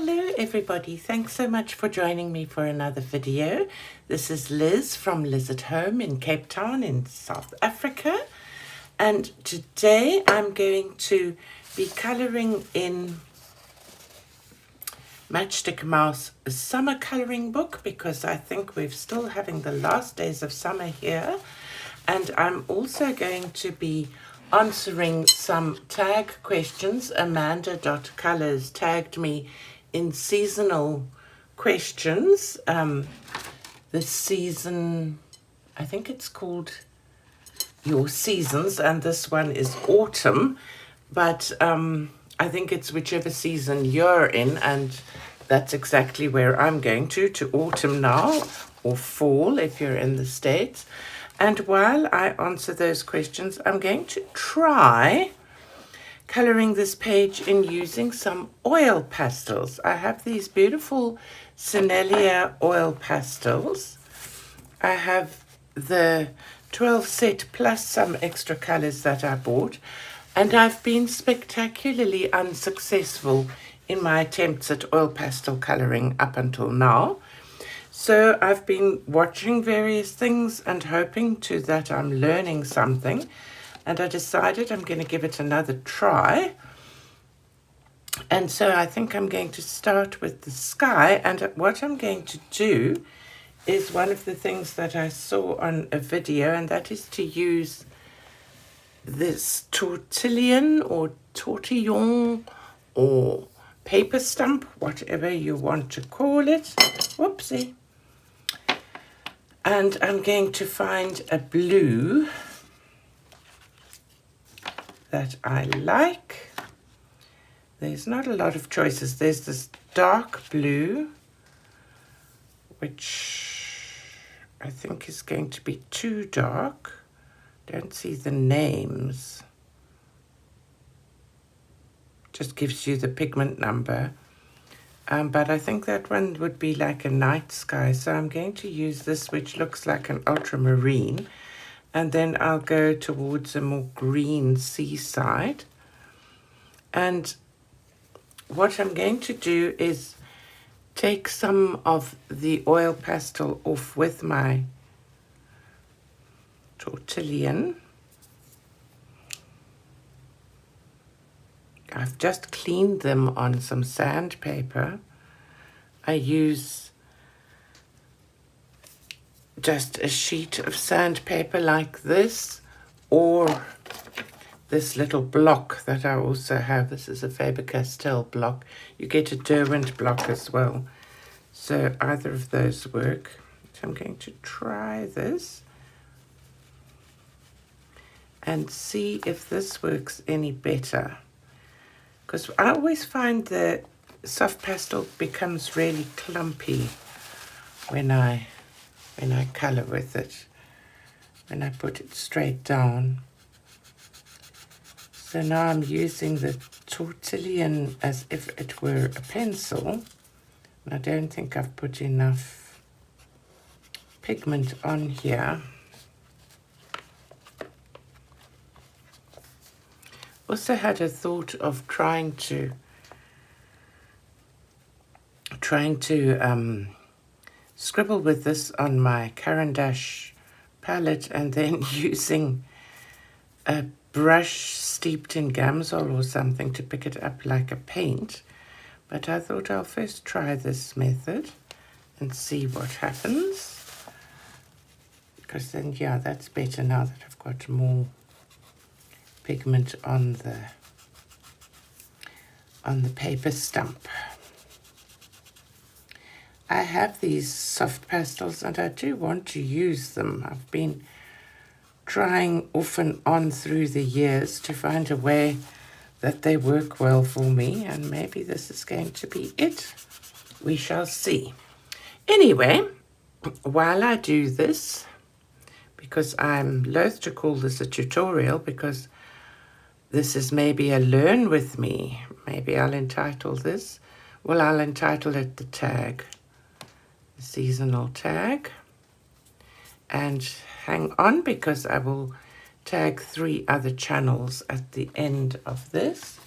Hello everybody, thanks so much for joining me for another video. This is Liz from Liz at Home in Cape Town in South Africa, and today I'm going to be colouring in Matchstick Mouse Summer colouring book because I think we're still having the last days of summer here, and I'm also going to be answering some tag questions. Amanda.Colours tagged me in seasonal questions. This season, I think it's called Your Seasons, and this one is autumn, but I think it's whichever season you're in, and that's exactly where I'm going to autumn now, or fall if you're in the States. And while I answer those questions, I'm going to try colouring this page in using some oil pastels. I have these beautiful Sennelier oil pastels. I have the 12 set plus some extra colours that I bought, and I've been spectacularly unsuccessful in my attempts at oil pastel colouring up until now. So I've been watching various things and hoping that I'm learning something, and I decided I'm going to give it another try. And so I think I'm going to start with the sky, and what I'm going to do is one of the things that I saw on a video, and that is to use this tortillon or tortillon or paper stump, whatever you want to call it. Whoopsie. And I'm going to find a blue that I like. There's not a lot of choices. There's this dark blue, which I think is going to be too dark. Don't see the names. Just gives you the pigment number. But I think that one would be like a night sky. So I'm going to use this, which looks like an ultramarine. And then I'll go towards a more green seaside. And what I'm going to do is take some of the oil pastel off with my tortillon. I've just cleaned them on some sandpaper. I use just a sheet of sandpaper like this, or this little block that I also have. This is a Faber-Castell block. You get a Derwent block as well. So either of those work. So I'm going to try this and see if this works any better. Because I always find the soft pastel becomes really clumpy when I colour with it, when I put it straight down. So now I'm using the tortillon as if it were a pencil. And I don't think I've put enough pigment on here. Also had a thought of trying to scribble with this on my Caran d'Ache palette and then using a brush steeped in Gamsol or something to pick it up like a paint. But I thought I'll first try this method and see what happens. Because then, yeah, that's better now that I've got more pigment on the paper stump. I have these soft pastels and I do want to use them. I've been trying off and on through the years to find a way that they work well for me, and maybe this is going to be it. We shall see. Anyway, while I do this, because I'm loath to call this a tutorial, because this is maybe a learn with me. Maybe I'll entitle this, well, I'll entitle it the tag, the seasonal tag. And hang on, because I will tag 3 other channels at the end of this.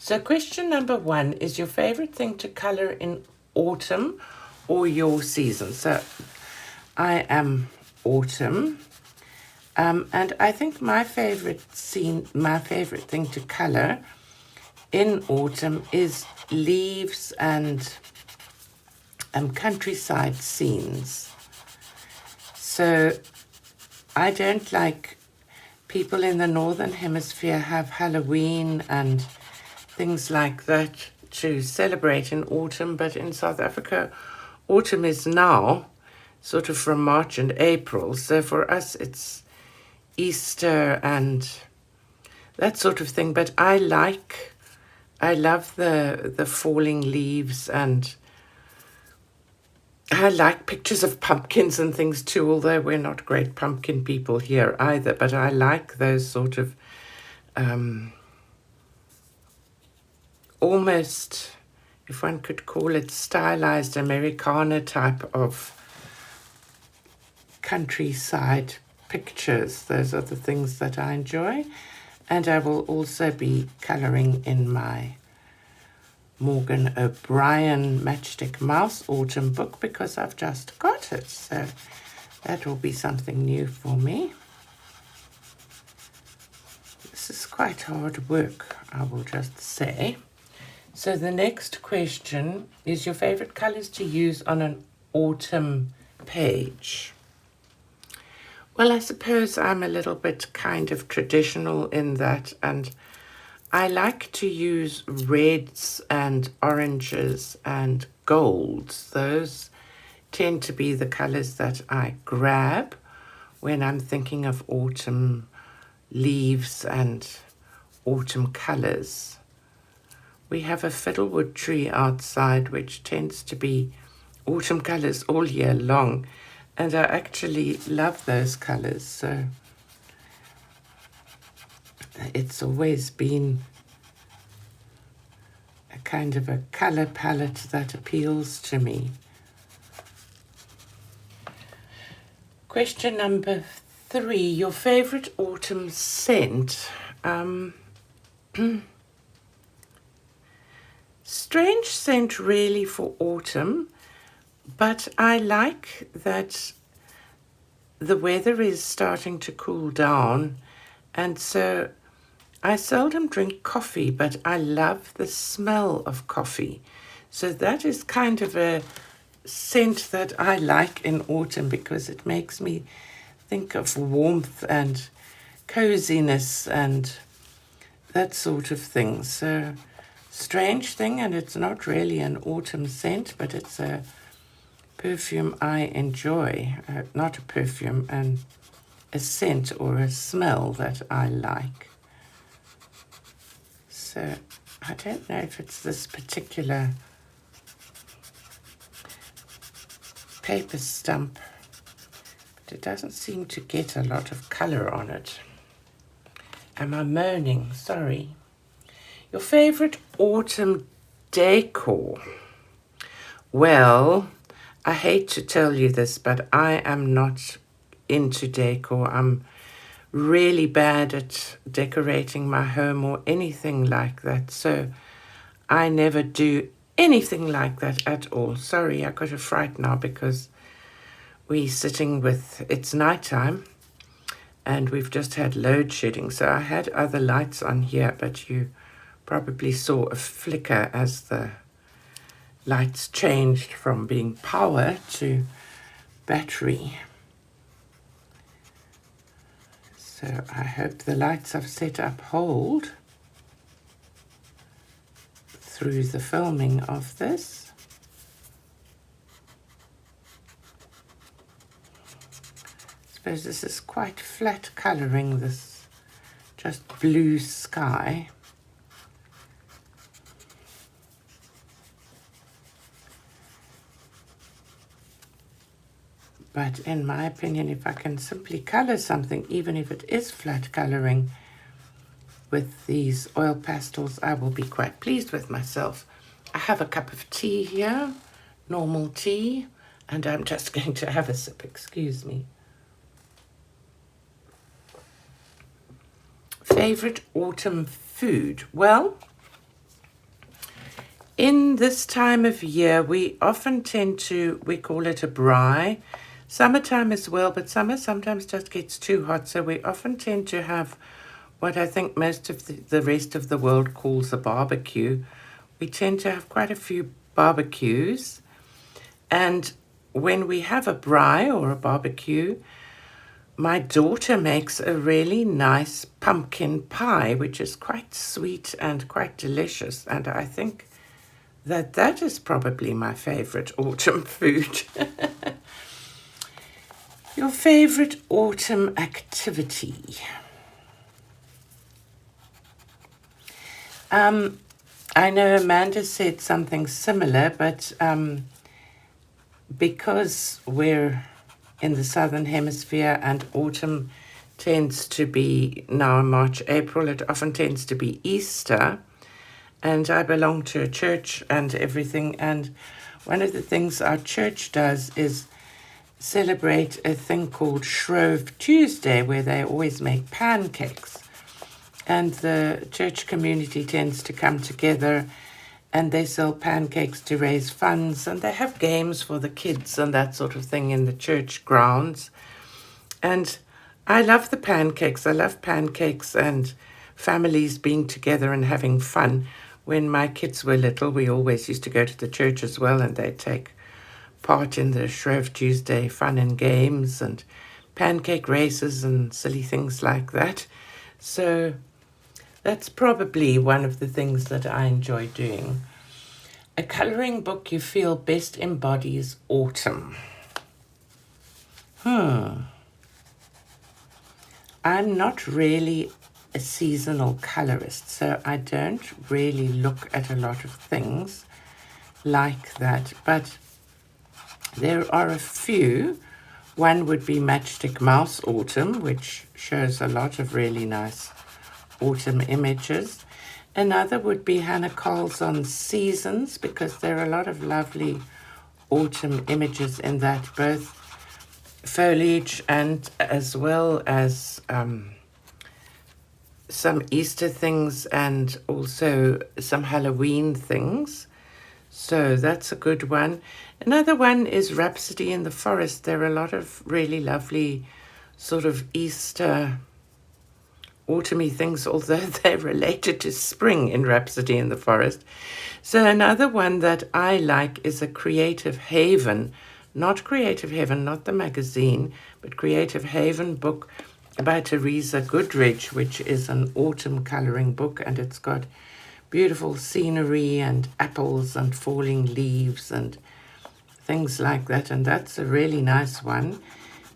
So question number 1 is your favorite thing to color in autumn or your season? So I am autumn. And I think my favorite thing to color in autumn is leaves and countryside scenes. So I don't like people in the Northern Hemisphere have Halloween and things like that to celebrate in autumn, but in South Africa, autumn is now, sort of from March and April. So for us, it's Easter and that sort of thing. But I love the falling leaves, and I like pictures of pumpkins and things too, although we're not great pumpkin people here either. But I like those sort of almost, if one could call it, stylized Americana type of countryside pictures. Those are the things that I enjoy. And I will also be colouring in my Morgan O'Brien Matchstick Mouse Autumn book because I've just got it. So that will be something new for me. This is quite hard work, I will just say. So the next question is your favorite colors to use on an autumn page. Well, I suppose I'm a little bit kind of traditional in that, and I like to use reds and oranges and golds. Those tend to be the colors that I grab when I'm thinking of autumn leaves and autumn colors. We have a fiddlewood tree outside which tends to be autumn colors all year long, and I actually love those colors. So it's always been a kind of a color palette that appeals to me. Question number 3, your favorite autumn scent. Strange scent really for autumn, but I like that the weather is starting to cool down, and so I seldom drink coffee, but I love the smell of coffee. So that is kind of a scent that I like in autumn because it makes me think of warmth and coziness and that sort of thing. So strange thing, and it's not really an autumn scent, but it's a perfume I enjoy. Not a perfume, and a scent or a smell that I like. So I don't know if it's this particular paper stump, but it doesn't seem to get a lot of colour on it. Am I moaning? Sorry. Your favourite autumn decor? Well, I hate to tell you this, but I am not into decor. I'm really bad at decorating my home or anything like that. So I never do anything like that at all. Sorry, I got a fright now because we're sitting with, it's nighttime and we've just had load shedding. So I had other lights on here, but you probably saw a flicker as the lights changed from being power to battery. So I hope the lights I've set up hold through the filming of this. I suppose this is quite flat colouring, this just blue sky. But in my opinion, if I can simply colour something, even if it is flat colouring with these oil pastels, I will be quite pleased with myself. I have a cup of tea here, normal tea, and I'm just going to have a sip, excuse me. Favourite autumn food? Well, In this time of year, we often tend to, we call it a braai. Summertime as well, but summer sometimes just gets too hot, so we often tend to have what I think most of the rest of the world calls a barbecue. We tend to have quite a few barbecues, and when we have a braai or a barbecue, my daughter makes a really nice pumpkin pie, which is quite sweet and quite delicious, and I think that is probably my favorite autumn food. Your favorite autumn activity? I know Amanda said something similar, but because we're in the southern hemisphere and autumn tends to be now March, April, it often tends to be Easter. And I belong to a church and everything. And one of the things our church does is celebrate a thing called Shrove Tuesday, where they always make pancakes. And the church community tends to come together and they sell pancakes to raise funds. And they have games for the kids and that sort of thing in the church grounds. And I love the pancakes. I love pancakes and families being together and having fun. When my kids were little, we always used to go to the church as well, and they'd take part in the Shrove Tuesday fun and games and pancake races and silly things like that. So that's probably one of the things that I enjoy doing. A colouring book you feel best embodies autumn. I'm not really a seasonal colorist, so I don't really look at a lot of things like that, but there are a few. One would be Matchstick Mouse Autumn, which shows a lot of really nice autumn images. Another would be Amanda.Colours on Seasons, because there are a lot of lovely autumn images in that, both foliage and as well as some Easter things and also some Halloween things. So that's a good one. Another one is Rhapsody in the Forest. There are a lot of really lovely sort of Easter autumny things, although they're related to spring in Rhapsody in the Forest. So another one that I like is a Creative Haven, not Creative Heaven, not the magazine, but Creative Haven book by Teresa Goodridge, which is an autumn colouring book, and it's got beautiful scenery and apples and falling leaves and things like that, and that's a really nice one.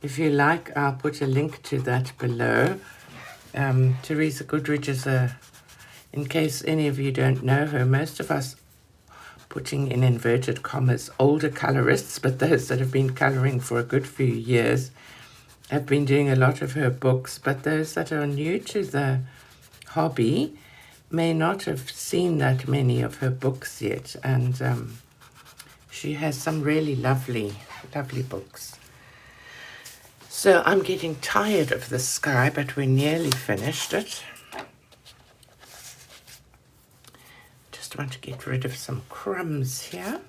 If you like, I'll put a link to that below. Teresa Goodridge is in case any of you don't know her, most of us, putting in inverted commas, older colorists, but those that have been colouring for a good few years, have been doing a lot of her books, but those that are new to the hobby may not have seen that many of her books yet, and she has some really lovely books. So I'm getting tired of the sky, but we're nearly finished it. Just want to get rid of some crumbs here.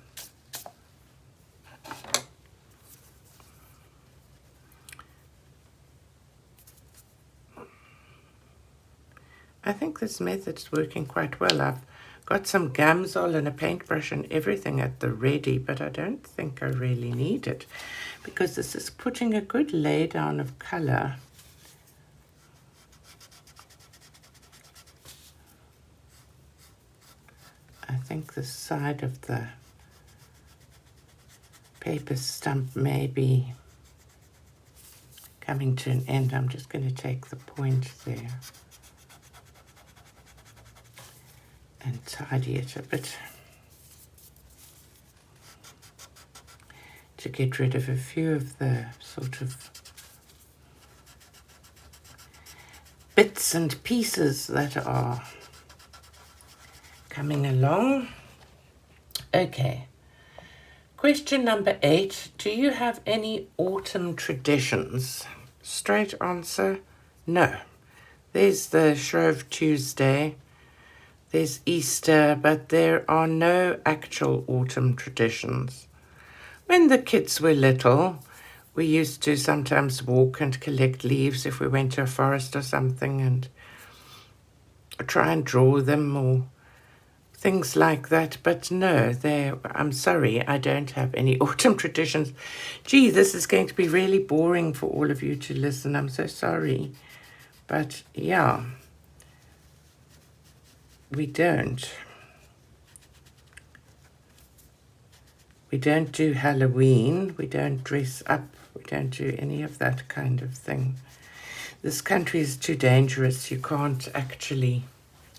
I think this method's working quite well. I've got some Gamsol and a paintbrush and everything at the ready, but I don't think I really need it because this is putting a good lay down of colour. I think the side of the paper stump may be coming to an end. I'm just going to take the point there and tidy it a bit to get rid of a few of the sort of bits and pieces that are coming along. Okay, question number 8. Do you have any autumn traditions? Straight answer, no. There's the Shrove Tuesday There's Easter, but there are no actual autumn traditions. When the kids were little, we used to sometimes walk and collect leaves if we went to a forest or something and try and draw them or things like that. But no, I'm sorry, I don't have any autumn traditions. Gee, this is going to be really boring for all of you to listen. I'm so sorry. But yeah, we don't. We don't do Halloween. We don't dress up. We don't do any of that kind of thing. This country is too dangerous. You can't actually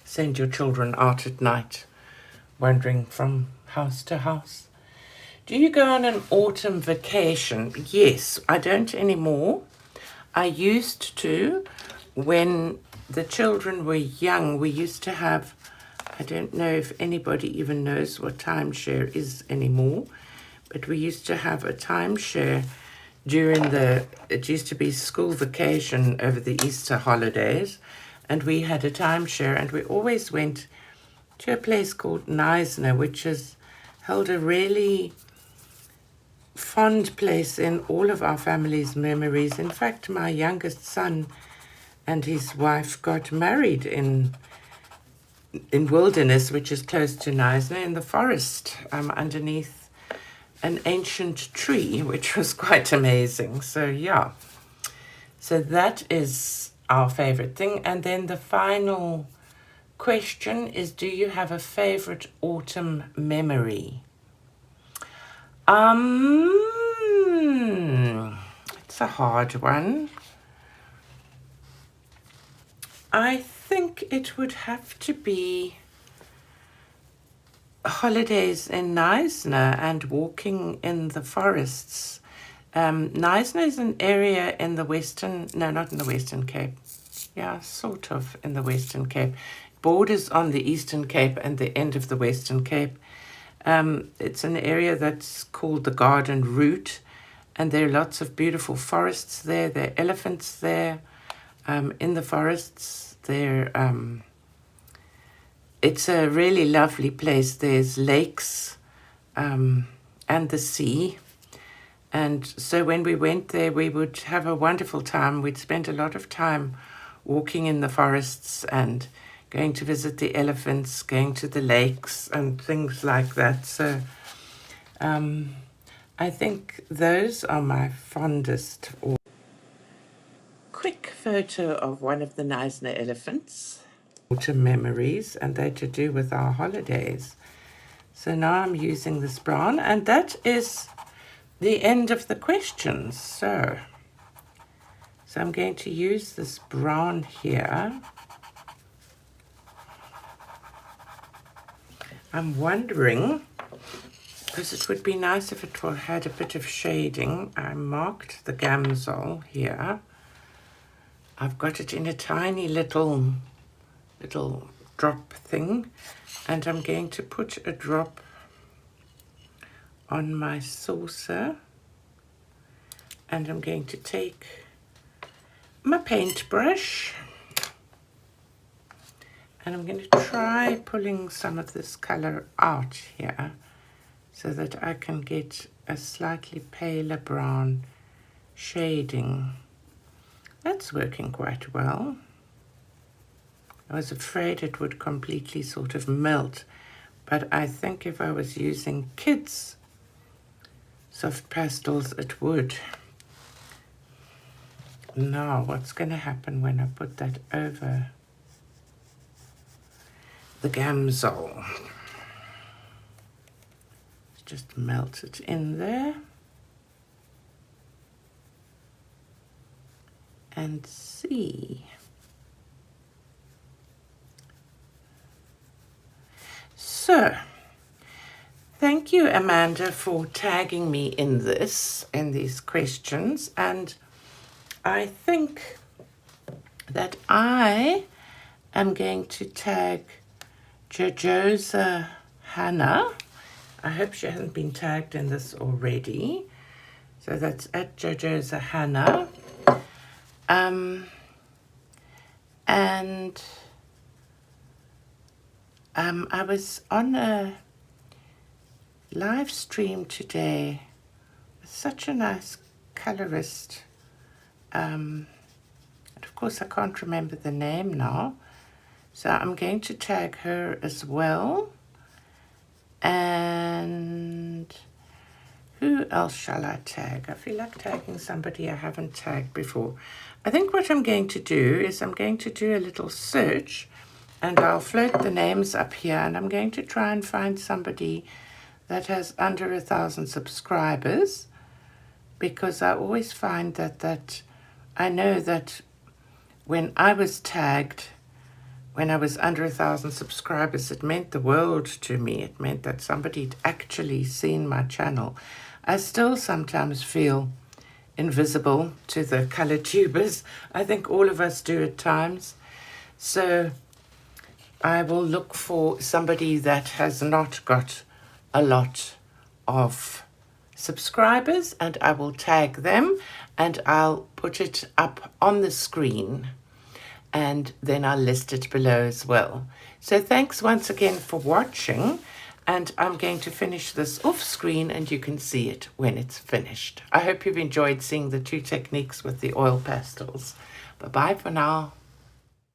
send your children out at night wandering from house to house. Do you go on an autumn vacation? Yes, I don't anymore. I used to. When the children were young, we used to have, I don't know if anybody even knows what timeshare is anymore, but we used to have a timeshare during it used to be school vacation over the Easter holidays, and we had a timeshare, and we always went to a place called Neisner, which has held a really fond place in all of our family's memories. In fact, my youngest son and his wife got married in Wilderness, which is close to Neisner, in the forest, underneath an ancient tree, which was quite amazing. So yeah, so that is our favorite thing. And then the final question is, do you have a favorite autumn memory? It's a hard one. I think it would have to be holidays in Neisner and walking in the forests. Neisner is an area in the Western, no, not in the Western Cape. Yeah, sort of in the Western Cape. Borders on the Eastern Cape and the end of the Western Cape. It's an area that's called the Garden Route, and there are lots of beautiful forests there. There are elephants there in the forests. It's a really lovely place. There's lakes and the sea. And so when we went there, we would have a wonderful time. We'd spend a lot of time walking in the forests and going to visit the elephants, going to the lakes and things like that. So I think those are my fondest. Quick photo of one of the Neisner elephants. Autumn memories, and they're to do with our holidays. So now I'm using this brown, and that is the end of the questions. So I'm going to use this brown here. I'm wondering, because it would be nice if it had a bit of shading. I marked the gamsol here. I've got it in a tiny little drop thing, and I'm going to put a drop on my saucer, and I'm going to take my paintbrush, and I'm going to try pulling some of this color out here so that I can get a slightly paler brown shading. That's working quite well. I was afraid it would completely sort of melt, but I think if I was using kids' soft pastels, it would. Now, what's going to happen when I put that over the gamsol? Just melt it in there and see. So, thank you, Amanda, for tagging me in these questions. And I think that I am going to tag Jojosa Hannah. I hope she hasn't been tagged in this already. So that's at Jojosa Hannah. And I was on a live stream today with such a nice colorist. And of course, I can't remember the name now. So I'm going to tag her as well. And who else shall I tag? I feel like tagging somebody I haven't tagged before. I think what I'm going to do is I'm going to do a little search, and I'll float the names up here, and I'm going to try and find somebody that has under 1,000 subscribers, because I always find that I know that when I was tagged, when I was under 1,000 subscribers, it meant the world to me. It meant that somebody'd actually seen my channel. I still sometimes feel invisible to the color tubers. I think all of us do at times. So I will look for somebody that has not got a lot of subscribers, and I will tag them, and I'll put it up on the screen, and then I'll list it below as well. So thanks once again for watching, and I'm going to finish this off screen and you can see it when it's finished. I hope you've enjoyed seeing the two techniques with the oil pastels. Bye-bye for now.